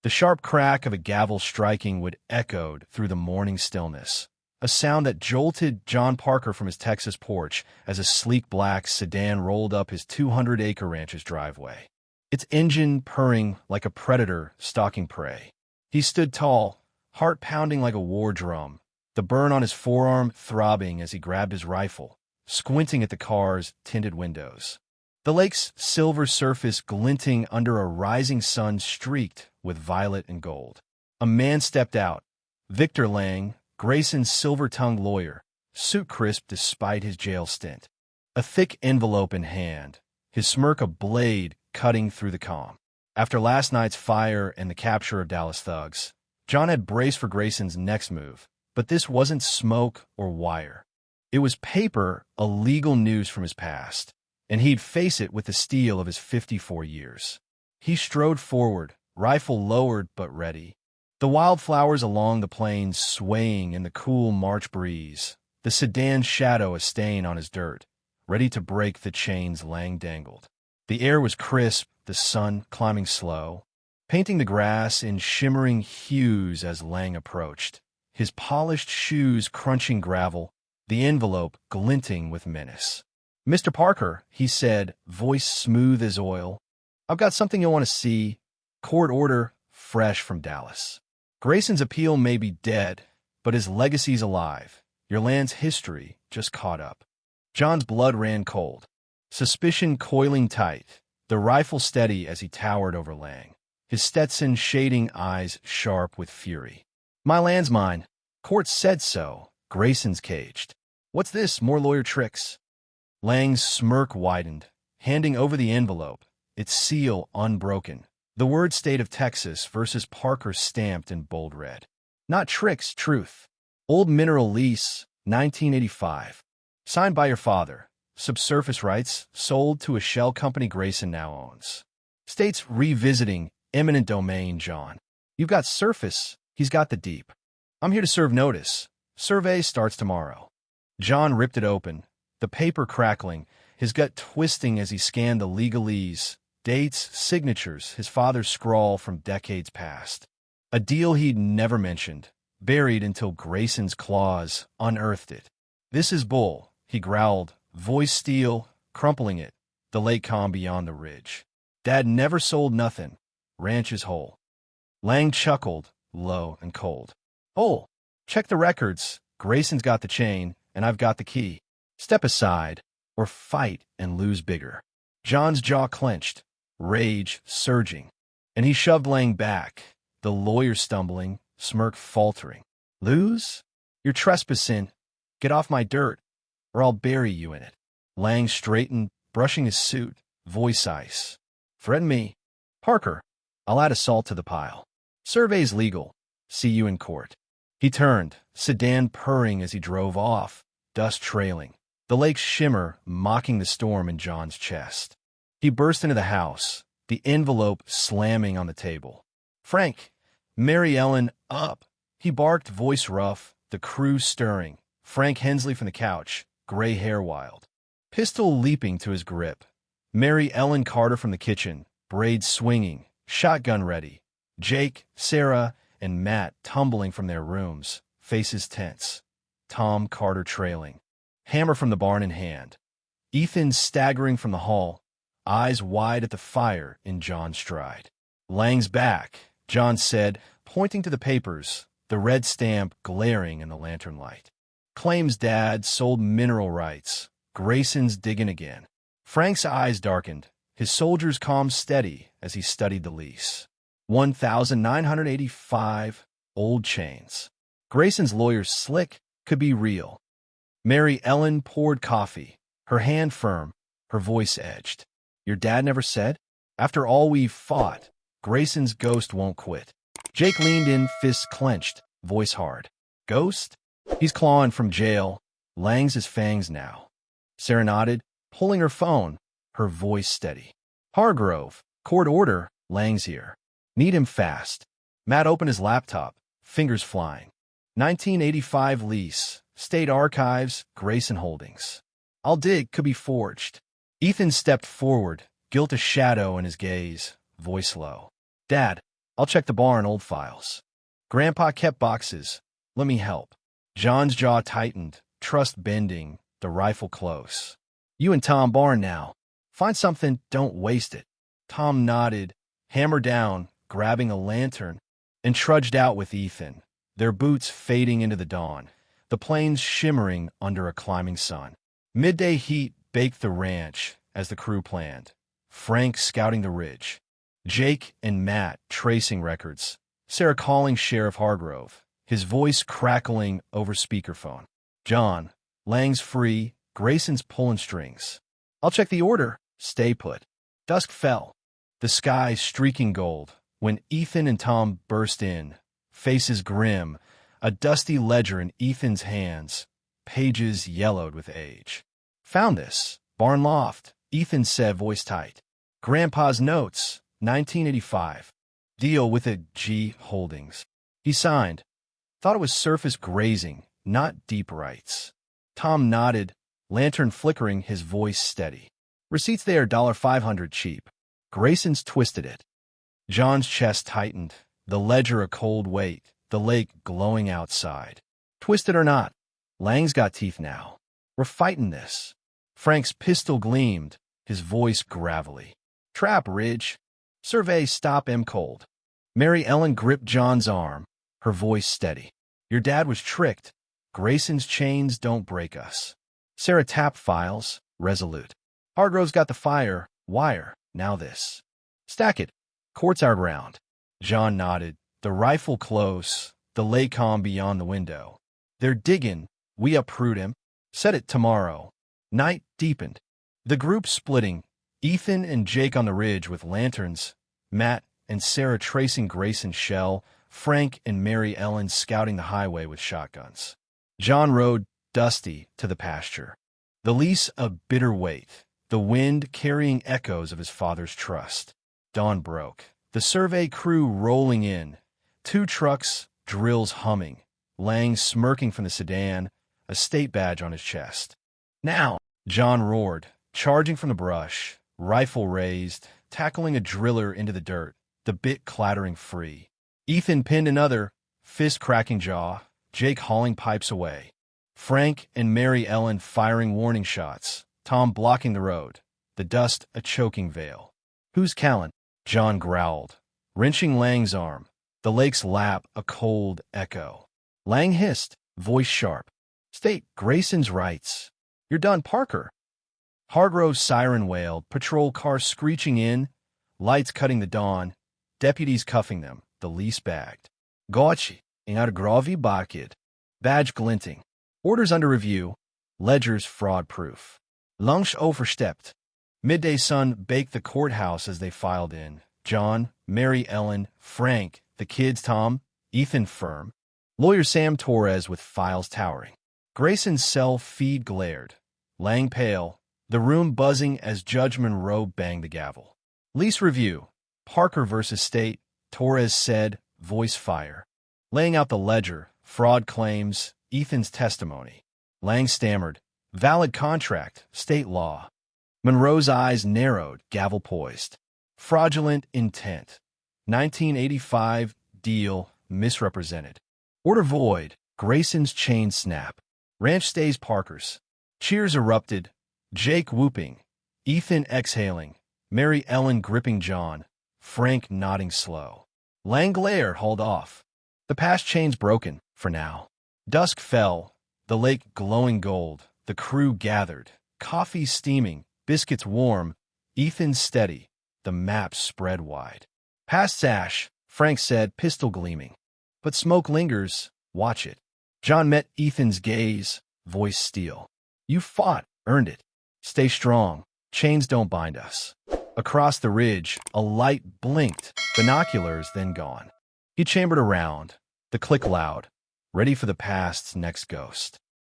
The sharp crack of a gavel striking would echoed through the morning stillness, a sound that jolted John Parker from his Texas porch as a sleek black sedan rolled up his 200-acre ranch's driveway, its engine purring like a predator stalking prey. He stood tall, heart pounding like a war drum, the burn on his forearm throbbing as he grabbed his rifle, squinting at the car's tinted windows. The lake's silver surface glinting under a rising sun streaked with violet and gold. A man stepped out, Victor Lang, Grayson's silver-tongued lawyer, suit crisp despite his jail stint. A thick envelope in hand, his smirk a blade cutting through the calm. After last night's fire and the capture of Dallas thugs, John had braced for Grayson's next move, but this wasn't smoke or wire. It was paper, a legal news from his past, and he'd face it with the steel of his 54 years. He strode forward, rifle lowered but ready. The wildflowers along the plains swaying in the cool March breeze, the sedan's shadow a stain on his dirt, ready to break the chains Lang dangled. The air was crisp, the sun climbing slow, painting the grass in shimmering hues as Lang approached, his polished shoes crunching gravel, the envelope glinting with menace. "Mr. Parker," he said, voice smooth as oil, "I've got something you'll want to see. Court order, fresh from Dallas. Grayson's appeal may be dead, but his legacy's alive. Your land's history just caught up." John's blood ran cold, suspicion coiling tight, the rifle steady as he towered over Lang, his Stetson shading eyes sharp with fury. "My land's mine. Court said so. Grayson's caged. What's this, more lawyer tricks?" Lang's smirk widened, handing over the envelope, its seal unbroken. The word State of Texas versus Parker stamped in bold red. "Not tricks, truth. Old mineral lease, 1985. Signed by your father. Subsurface rights, sold to a shell company Grayson now owns. State's revisiting eminent domain, John. You've got surface, he's got the deep. I'm here to serve notice. Survey starts tomorrow." John ripped it open, the paper crackling, his gut twisting as he scanned the legalese, dates, signatures, his father's scrawl from decades past. A deal he'd never mentioned, buried until Grayson's claws unearthed it. "This is bull," he growled, voice steel, crumpling it, the lake calm beyond the ridge. "Dad never sold nothing. Ranch is whole." Lang chuckled, low and cold. "Oh, check the records. Grayson's got the chain, and I've got the key. Step aside, or fight and lose bigger." John's jaw clenched, rage surging, and he shoved Lang back, the lawyer stumbling, smirk faltering. "Lose? You're trespassing. Get off my dirt, or I'll bury you in it." Lang straightened, brushing his suit, voice ice. "Threaten me. Parker, I'll add assault to the pile. Survey's legal. See you in court." He turned, sedan purring as he drove off, dust trailing, the lake's shimmer mocking the storm in John's chest. He burst into the house, the envelope slamming on the table. "Frank, Mary Ellen, up!" He barked, voice rough, the crew stirring. Frank Hensley from the couch, gray hair wild, pistol leaping to his grip. Mary Ellen Carter from the kitchen, braids swinging, shotgun ready. Jake, Sarah, and Matt tumbling from their rooms, faces tense. Tom Carter trailing, hammer from the barn in hand. Ethan staggering from the hall, eyes wide at the fire in John's stride. "Lang's back," John said, pointing to the papers, the red stamp glaring in the lantern light. "Claims Dad sold mineral rights. Grayson's digging again." Frank's eyes darkened, his soldiers calm steady as he studied the lease. 1,985 old chains. Grayson's lawyer's slick could be real. Mary Ellen poured coffee, her hand firm, her voice edged. "Your dad never said? After all we've fought, Grayson's ghost won't quit." Jake leaned in, fists clenched, voice hard. "Ghost? He's clawing from jail. Lang's his fangs now." Sarah nodded, pulling her phone, her voice steady. "Hargrove, court order, Lang's here. Need him fast." Matt opened his laptop, fingers flying. 1985 lease, State Archives, Grayson Holdings. "I'll dig, could be forged." Ethan stepped forward, guilt a shadow in his gaze, voice low. "Dad, I'll check the bar and old files. Grandpa kept boxes. Let me help. John's jaw tightened, trust bending, the rifle close. You and Tom Barn now. Find something, don't waste it. Tom nodded, hammer down, grabbing a lantern, and trudged out with Ethan, their boots fading into the dawn, the plains shimmering under a climbing sun. Midday heat baked the ranch, as the crew planned. Frank scouting the ridge. Jake and Matt tracing records. Sarah calling Sheriff Hargrove, his voice crackling over speakerphone. John, Lang's free, Grayson's pulling strings. I'll check the order. Stay put. Dusk fell, the sky streaking gold, when Ethan and Tom burst in, faces grim, a dusty ledger in Ethan's hands, pages yellowed with age. Found this. Barn loft, Ethan said, voice tight. Grandpa's notes, 1985. Deal with a G Holdings. He signed. Thought it was surface grazing, not deep rights. Tom nodded, lantern flickering, his voice steady. Receipts there, $500 cheap. Grayson's twisted it. John's chest tightened, the ledger a cold weight, the lake glowing outside. Twisted or not, Lang's got teeth now. We're fighting this. Frank's pistol gleamed, his voice gravelly. Trap, Ridge. Survey, stop him cold. Mary Ellen gripped John's arm, her voice steady. Your dad was tricked. Grayson's chains don't break us. Sarah tapped files, resolute. Hargrove's got the wire, now this. Stack it. Court's our ground. John nodded, the rifle close, the lake calm beyond the window. They're digging, we uproot him. Set it tomorrow. Night deepened. The group splitting, Ethan and Jake on the ridge with lanterns, Matt and Sarah tracing Grayson's shell, Frank and Mary Ellen scouting the highway with shotguns. John rode, dusty, to the pasture. The lease a bitter weight, the wind carrying echoes of his father's trust. Dawn broke. The survey crew rolling in. 2 trucks, drills humming. Lang smirking from the sedan, a state badge on his chest. Now, John roared, charging from the brush, rifle raised, tackling a driller into the dirt, the bit clattering free. Ethan pinned another, fist cracking jaw, Jake hauling pipes away. Frank and Mary Ellen firing warning shots, Tom blocking the road, the dust a choking veil. Who's Callan? John growled, wrenching Lang's arm, the lake's lap a cold echo. Lang hissed, voice sharp. State, Grayson's rights. You're done, Parker. Hargrove's siren wailed, patrol cars screeching in, lights cutting the dawn, deputies cuffing them, the lease bagged. Gotchi, ingar grovi bakid. Badge glinting. Orders under review, ledgers fraud-proof. Lunch overstepped. Midday sun baked the courthouse as they filed in. John, Mary Ellen, Frank, the kids Tom, Ethan firm. Lawyer Sam Torres with files towering. Grayson's cell feed glared. Lang pale, the room buzzing as Judge Monroe banged the gavel. Lease review. Parker versus State, Torres said, voice fire. Laying out the ledger, fraud claims, Ethan's testimony. Lang stammered, valid contract, state law. Monroe's eyes narrowed, gavel poised. Fraudulent intent. 1985, deal, misrepresented. Order void, Grayson's chain snap. Ranch stays Parker's. Cheers erupted, Jake whooping, Ethan exhaling, Mary Ellen gripping John, Frank nodding slow. Lang glared, hauled off. The past chain's broken, for now. Dusk fell, the lake glowing gold, the crew gathered, coffee steaming, biscuits warm, Ethan steady, the map spread wide. Past Sash, Frank said, pistol gleaming. But smoke lingers, watch it. John met Ethan's gaze, voice steel. You fought, earned it. Stay strong, chains don't bind us. Across the ridge, a light blinked, binoculars then gone. He chambered around, the click loud, ready for the past's next ghost.